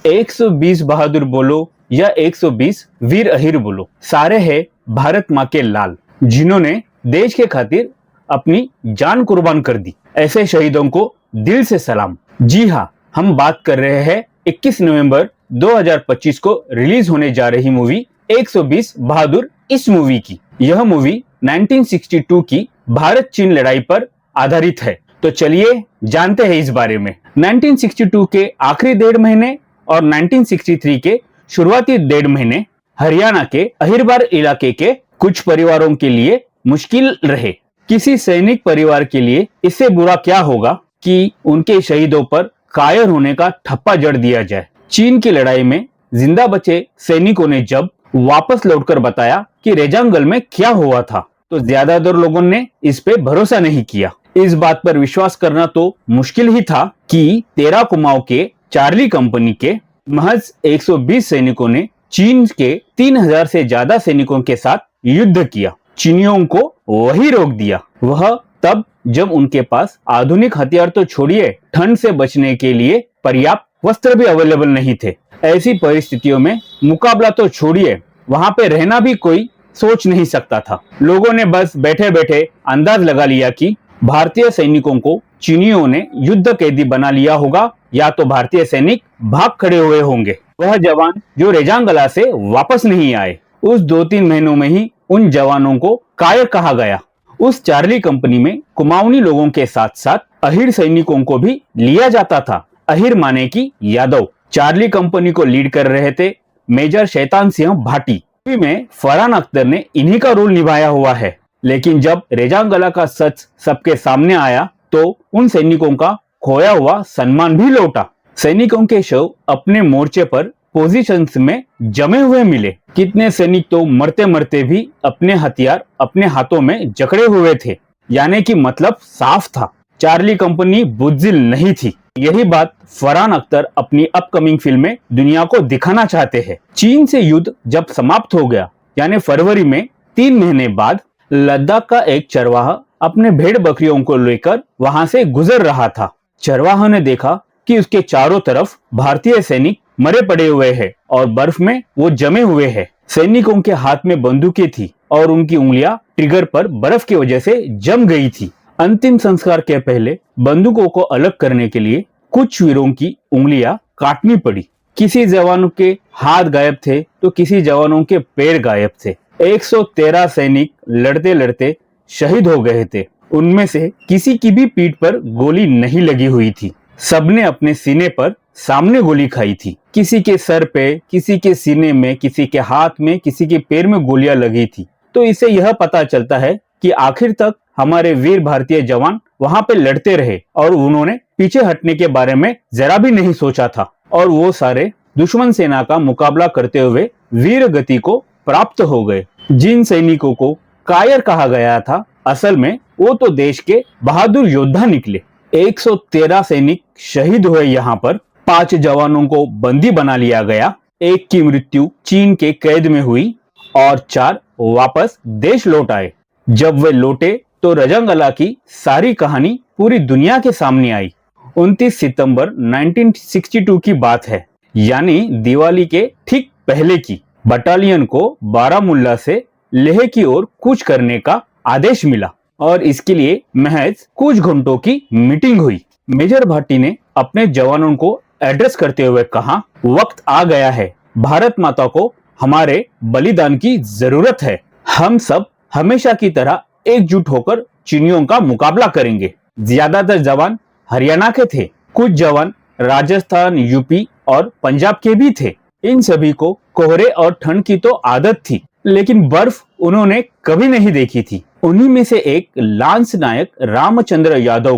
120 बहादुर बोलो या 120 वीर अहिर बोलो, सारे हैं भारत माँ के लाल, जिन्होंने देश के खातिर अपनी जान कुर्बान कर दी। ऐसे शहीदों को दिल से सलाम। जी हाँ, हम बात कर रहे हैं 21 नवंबर 2025 को रिलीज होने जा रही मूवी 120 बहादुर इस मूवी की। यह मूवी 1962 की भारत चीन लड़ाई पर आधारित है। तो चलिए जानते हैं इस बारे में। 1962 के आखिरी 1.5 महीने और 1963 के शुरुआती 1.5 महीने हरियाणा के अहिरबार इलाके के कुछ परिवारों के लिए मुश्किल रहे। किसी सैनिक परिवार के लिए इससे बुरा क्या होगा कि उनके शहीदों पर कायर होने का ठप्पा जड़ दिया जाए। चीन की लड़ाई में जिंदा बचे सैनिकों ने जब वापस लौटकर बताया कि रेजांगल में क्या हुआ था, तो ज्यादातर लोगों ने इस पे भरोसा नहीं किया। इस बात पर विश्वास करना तो मुश्किल ही था कि 13 कुमाऊं के चार्ली कंपनी के महज 120 सैनिकों ने चीन के 3000 से ज्यादा सैनिकों के साथ युद्ध किया। चीनियों को वही रोक दिया, वह तब जब उनके पास आधुनिक हथियार तो छोड़िए, ठंड से बचने के लिए पर्याप्त वस्त्र भी अवेलेबल नहीं थे। ऐसी परिस्थितियों में मुकाबला तो छोड़िए, वहां पे रहना भी कोई सोच नहीं सकता था। लोगों ने बस बैठे बैठे अंदाज लगा लिया कि भारतीय सैनिकों को चीनियों ने युद्ध कैदी बना लिया होगा, या तो भारतीय सैनिक भाग खड़े हुए होंगे। वह जवान जो रेजांगला से वापस नहीं आए, उस 2-3 महीनों में ही उन जवानों को कायर कहा गया। उस चार्ली कंपनी में कुमाऊनी लोगों के साथ साथ अहिर सैनिकों को भी लिया जाता था। अहिर माने की यादव। चार्ली कंपनी को लीड कर रहे थे मेजर शैतान सिंह भाटी। में फरहान अख्तर ने इन्हीं का रोल निभाया हुआ है। लेकिन जब रेजांगला का सच सबके सामने आया तो उन सैनिकों का खोया हुआ सम्मान भी लौटा। सैनिकों के शव अपने मोर्चे पर पोजीशंस में जमे हुए मिले। कितने सैनिक तो मरते मरते भी अपने हथियार अपने हाथों में जकड़े हुए थे। यानी कि मतलब साफ था, चार्ली कंपनी बुज़दिल नहीं थी। यही बात फरहान अख्तर अपनी अपकमिंग फिल्म में दुनिया को दिखाना चाहते हैं। चीन से युद्ध जब समाप्त हो गया, यानी फरवरी में 3 महीने बाद, लद्दाख का एक चरवाहा अपने भेड़ बकरियों को लेकर वहां से गुजर रहा था। चरवाहा ने देखा कि उसके चारों तरफ भारतीय सैनिक मरे पड़े हुए हैं और बर्फ में वो जमे हुए हैं। सैनिकों के हाथ में बंदूकें थी और उनकी उंगलियां ट्रिगर पर बर्फ की वजह से जम गई थी। अंतिम संस्कार के पहले बंदूकों को अलग करने के लिए कुछ वीरों की उंगलियां काटनी पड़ी। किसी जवानों के हाथ गायब थे तो किसी जवानों के पैर गायब थे। 113 सैनिक लड़ते लड़ते शहीद हो गए थे। उनमें से किसी की भी पीठ पर गोली नहीं लगी हुई थी। सबने अपने सीने पर सामने गोली खाई थी। किसी के सर पे, किसी के सीने में, किसी के हाथ में, किसी के पैर में गोलियां लगी थी। तो इससे यह पता चलता है कि आखिर तक हमारे वीर भारतीय जवान वहां पे लड़ते रहे और उन्होंने पीछे हटने के बारे में जरा भी नहीं सोचा था, और वो सारे दुश्मन सेना का मुकाबला करते हुए वीर गति को प्राप्त हो गए। जिन सैनिकों को कायर कहा गया था, असल में वो तो देश के बहादुर योद्धा निकले। 113 सैनिक शहीद हुए। यहाँ पर 5 जवानों को बंदी बना लिया गया। एक की मृत्यु चीन के कैद में हुई और 4 वापस देश लौट आए। जब वे लौटे तो रेजांगला की सारी कहानी पूरी दुनिया के सामने आई। 29 सितंबर 1962 की बात है, यानी दिवाली के ठीक पहले की। बटालियन को बारामुल्ला से लेह की ओर कूच करने का आदेश मिला और इसके लिए महज कुछ घंटों की मीटिंग हुई। मेजर भाटी ने अपने जवानों को एड्रेस करते हुए कहा, वक्त आ गया है, भारत माता को हमारे बलिदान की जरूरत है। हम सब हमेशा की तरह एकजुट होकर चीनियों का मुकाबला करेंगे। ज्यादातर जवान हरियाणा के थे, कुछ जवान राजस्थान, यूपी और पंजाब के भी थे। इन सभी को कोहरे और ठंड की तो आदत थी, लेकिन बर्फ उन्होंने कभी नहीं देखी थी। उन्हीं में से एक लांस नायक रामचंद्र यादव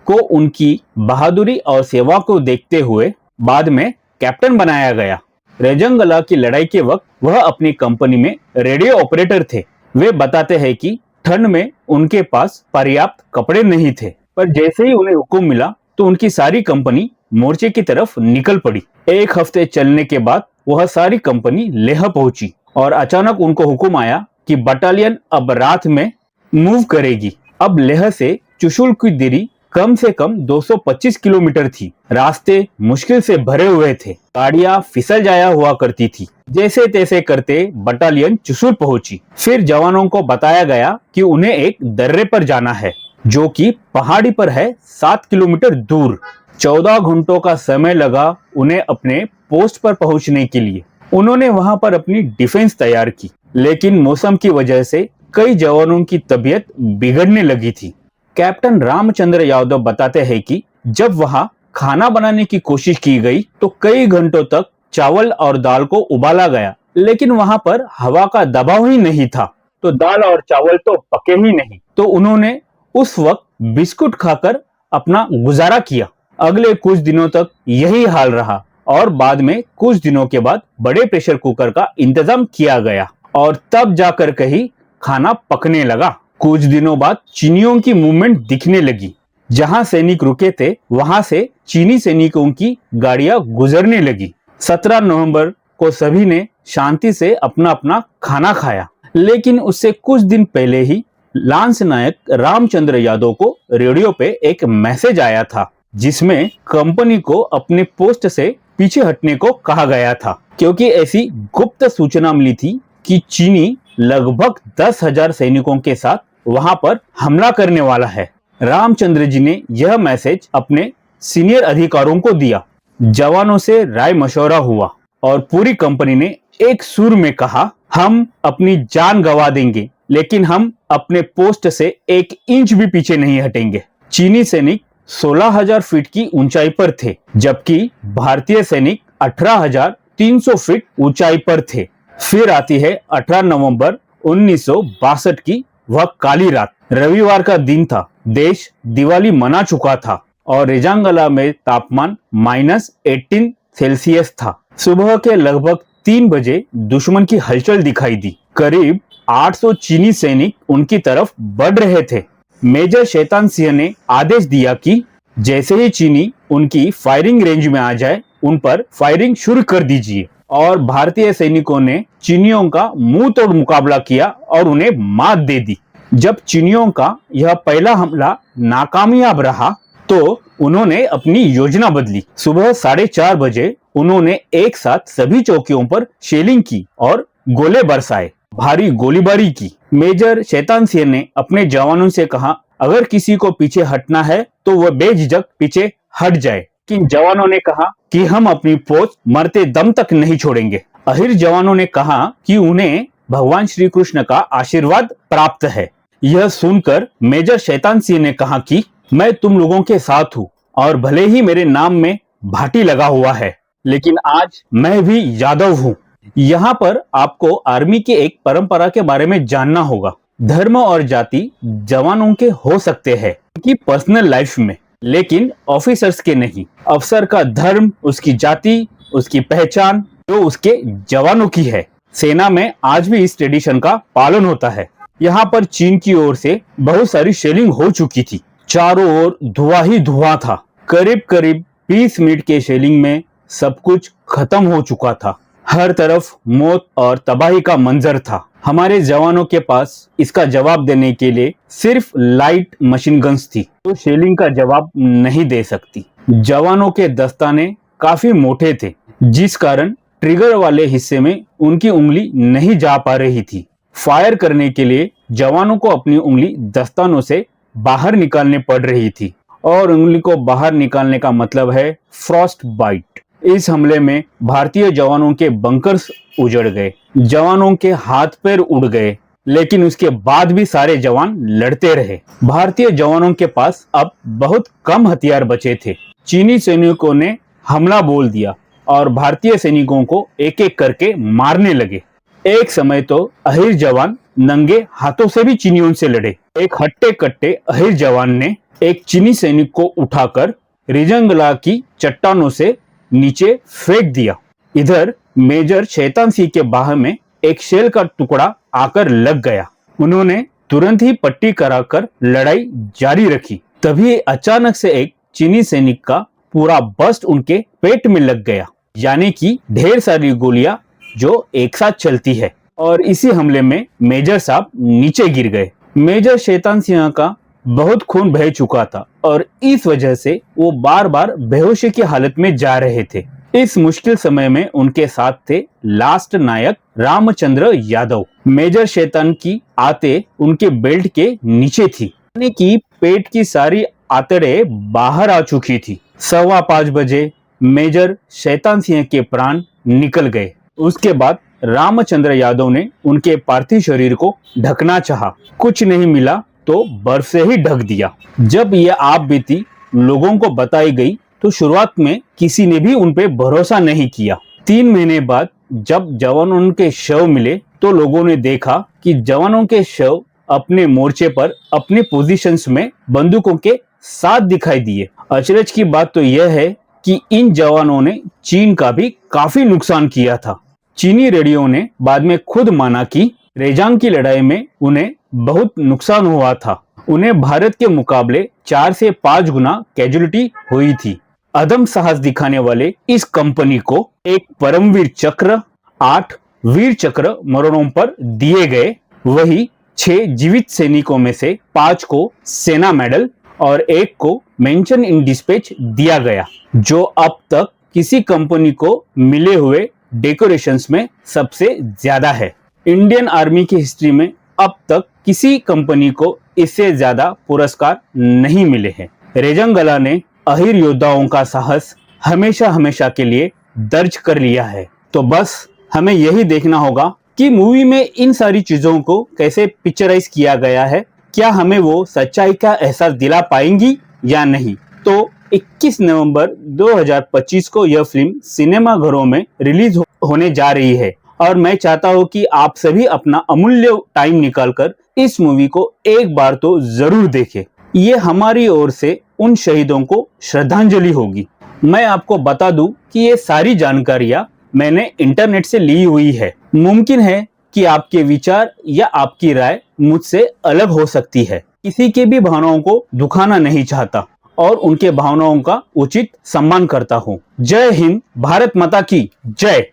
को उनकी बहादुरी और सेवा को देखते हुए बाद में कैप्टन बनाया गया। रेजांगला की लड़ाई के वक्त वह अपनी कंपनी में रेडियो ऑपरेटर थे। वे बताते हैं कि ठंड में उनके पास पर्याप्त कपड़े नहीं थे, पर जैसे ही उन्हें हुक्म मिला तो उनकी सारी कंपनी मोर्चे की तरफ निकल पड़ी। 1 हफ्ते चलने के बाद वह सारी कंपनी लेह पहुंची और अचानक उनको हुक्म आया कि बटालियन अब रात में मूव करेगी। अब लेह से चुशुल की दूरी कम से कम 225 किलोमीटर थी। रास्ते मुश्किल से भरे हुए थे, गाड़ियां फिसल जाया हुआ करती थी। जैसे तैसे करते बटालियन चुसूल पहुंची। फिर जवानों को बताया गया कि उन्हें एक दर्रे पर जाना है, जो कि पहाड़ी पर है 7 किलोमीटर दूर। 14 घंटों का समय लगा उन्हें अपने पोस्ट पर पहुंचने के लिए। उन्होंने वहां पर अपनी डिफेंस तैयार की, लेकिन मौसम की वजह से कई जवानों की तबीयत बिगड़ने लगी थी। कैप्टन रामचंद्र यादव बताते हैं कि जब वहां खाना बनाने की कोशिश की गई तो कई घंटों तक चावल और दाल को उबाला गया, लेकिन वहां पर हवा का दबाव ही नहीं था, तो दाल और चावल तो पके ही नहीं। तो उन्होंने उस वक्त बिस्कुट खाकर अपना गुजारा किया। अगले कुछ दिनों तक यही हाल रहा और बाद में कुछ दिनों के बाद बड़े प्रेशर कुकर का इंतजाम किया गया और तब जाकर कहीं खाना पकने लगा। कुछ दिनों बाद चीनियों की मूवमेंट दिखने लगी। जहां सैनिक रुके थे वहां से चीनी सैनिकों की गाड़ियां गुजरने लगी। 17 नवंबर को सभी ने शांति से अपना अपना खाना खाया, लेकिन उससे कुछ दिन पहले ही लांस नायक रामचंद्र यादव को रेडियो पे एक मैसेज आया था, जिसमें कंपनी को अपने पोस्ट से पीछे हटने को कहा गया था, क्योंकि ऐसी गुप्त सूचना मिली थी कि चीनी लगभग 10,000 सैनिकों के साथ वहां पर हमला करने वाला है। रामचंद्र जी ने यह मैसेज अपने सीनियर अधिकारियों को दिया। जवानों से राय मशवरा हुआ और पूरी कंपनी ने एक सुर में कहा, हम अपनी जान गंवा देंगे, लेकिन हम अपने पोस्ट से 1 इंच भी पीछे नहीं हटेंगे। चीनी सैनिक 16,000 फीट की ऊंचाई पर थे, जबकि भारतीय सैनिक 18,300 फीट ऊंचाई पर थे। फिर आती है 18 नवंबर 1962 की वह काली रात। रविवार का दिन था, देश दिवाली मना चुका था और रेजांगला में तापमान -18 सेल्सियस था। सुबह के लगभग 3 बजे दुश्मन की हलचल दिखाई दी। करीब 800 चीनी सैनिक उनकी तरफ बढ़ रहे थे। मेजर शैतान सिंह ने आदेश दिया कि जैसे ही चीनी उनकी फायरिंग रेंज में आ जाए, उन पर फायरिंग शुरू कर दीजिए। और भारतीय सैनिकों ने चीनियों का मुंह तोड़ मुकाबला किया और उन्हें मात दे दी। जब चीनियों का यह पहला हमला नाकामयाब रहा तो उन्होंने अपनी योजना बदली। सुबह 4:30 बजे उन्होंने एक साथ सभी चौकियों पर शेलिंग की और गोले बरसाए, भारी गोलीबारी की। मेजर शैतान सिंह ने अपने जवानों से कहा, अगर किसी को पीछे हटना है तो वह बेझिझक पीछे हट जाए। किन जवानों ने कहा कि हम अपनी पोस्ट मरते दम तक नहीं छोड़ेंगे। अहिर जवानों ने कहा कि उन्हें भगवान श्री कृष्ण का आशीर्वाद प्राप्त है। यह सुनकर मेजर शैतान सिंह ने कहा कि मैं तुम लोगों के साथ हूँ और भले ही मेरे नाम में भाटी लगा हुआ है, लेकिन आज मैं भी यादव हूँ। यहाँ पर आपको आर्मी की एक परंपरा के बारे में जानना होगा। धर्म और जाति जवानों के हो सकते हैं उनकी पर्सनल लाइफ में, लेकिन ऑफिसर्स के नहीं। अफसर का धर्म, उसकी जाति, उसकी पहचान जो उसके जवानों की है। सेना में आज भी इस ट्रेडिशन का पालन होता है। यहाँ पर चीन की ओर से बहुत सारी शेलिंग हो चुकी थी। चारों ओर धुआं ही धुआं था। करीब करीब 20 मिनट के शेलिंग में सब कुछ खत्म हो चुका था। हर तरफ मौत और तबाही का मंजर था। हमारे जवानों के पास इसका जवाब देने के लिए सिर्फ लाइट मशीन गन्स थी, तो शेलिंग का जवाब नहीं दे सकती। जवानों के दस्ताने काफी मोटे थे, जिस कारण ट्रिगर वाले हिस्से में उनकी उंगली नहीं जा पा रही थी। फायर करने के लिए जवानों को अपनी उंगली दस्तानों से बाहर निकालनी पड़ रही थी, और उंगली को बाहर निकालने का मतलब है फ्रॉस्ट बाइट। इस हमले में भारतीय जवानों के बंकर्स उजड़ गए, जवानों के हाथ पैर उड़ गए, लेकिन उसके बाद भी सारे जवान लड़ते रहे। भारतीय जवानों के पास अब बहुत कम हथियार बचे थे। चीनी सैनिकों ने हमला बोल दिया और भारतीय सैनिकों को एक एक करके मारने लगे। एक समय तो अहिर जवान नंगे हाथों से भी चीनियों से लड़े। एक हट्टे कट्टे अहिर जवान ने एक चीनी सैनिक को उठाकर रिजंगला की चट्टानों से नीचे फेंक दिया। इधर मेजर शैतान सिंह के बाह में एक शेल का टुकड़ा आकर लग गया। उन्होंने तुरंत ही पट्टी कराकर लड़ाई जारी रखी। तभी अचानक से एक चीनी सैनिक का पूरा बस्ट उनके पेट में लग गया, यानी कि ढेर सारी गोलियां जो एक साथ चलती है, और इसी हमले में मेजर साहब नीचे गिर गए। मेजर शैतान सिंह का बहुत खून बह चुका था और इस वजह से वो बार बार बेहोशी की हालत में जा रहे थे। इस मुश्किल समय में उनके साथ थे लास्ट नायक रामचंद्र यादव। मेजर शैतान की आते उनके बेल्ट के नीचे थी, यानी कि पेट की सारी आंतड़े बाहर आ चुकी थी। 5:15 बजे मेजर शैतान सिंह के प्राण निकल गए। उसके बाद रामचंद्र यादव ने उनके पार्थिव शरीर को ढकना चाहा, कुछ नहीं मिला तो बर्फ से ही ढक दिया। जब यह आप बीती लोगों को बताई गई तो शुरुआत में किसी ने भी उन पे भरोसा नहीं किया। 3 महीने बाद जब जवानों के शव मिले तो लोगों ने देखा कि जवानों के शव अपने मोर्चे पर अपने पोजीशंस में बंदूकों के साथ दिखाई दिए। अचरज की बात तो यह है कि इन जवानों ने चीन का भी काफी नुकसान किया था। चीनी रेडियो ने बाद में खुद माना कि रेजांग की लड़ाई में उन्हें बहुत नुकसान हुआ था। उन्हें भारत के मुकाबले 4 से 5 गुना कैजुअलिटी हुई थी। अदम साहस दिखाने वाले इस कंपनी को एक परमवीर चक्र, 8 वीर चक्र मरणों दिए गए। वही 6 जीवित सैनिकों में से 5 को सेना मेडल और 1 को मेंशन इन डिस्पैच दिया गया, जो अब तक किसी कंपनी को मिले हुए डेकोरेशंस में सबसे ज्यादा है। इंडियन आर्मी की हिस्ट्री में अब तक किसी कंपनी को इससे ज्यादा पुरस्कार नहीं मिले हैं। रेजंगला ने अहिर योद्धाओं का साहस हमेशा हमेशा के लिए दर्ज कर लिया है। तो बस हमें यही देखना होगा कि मूवी में इन सारी चीजों को कैसे पिक्चराइज किया गया है, क्या हमें वो सच्चाई का एहसास दिला पाएंगी या नहीं। तो 21 नवंबर 2025 को यह फिल्म सिनेमा घरों में रिलीज होने जा रही है और मैं चाहता हूं कि आप सभी अपना अमूल्य टाइम निकालकर इस मूवी को एक बार तो जरूर देखें। ये हमारी ओर से उन शहीदों को श्रद्धांजलि होगी। मैं आपको बता दूं कि ये सारी जानकारियां मैंने इंटरनेट से ली हुई है। मुमकिन है कि आपके विचार या आपकी राय मुझसे अलग हो सकती है। किसी के भी भावनाओं को दुखाना नहीं चाहता और उनके भावनाओं का उचित सम्मान करता हूँ। जय हिंद, भारत माता की जय।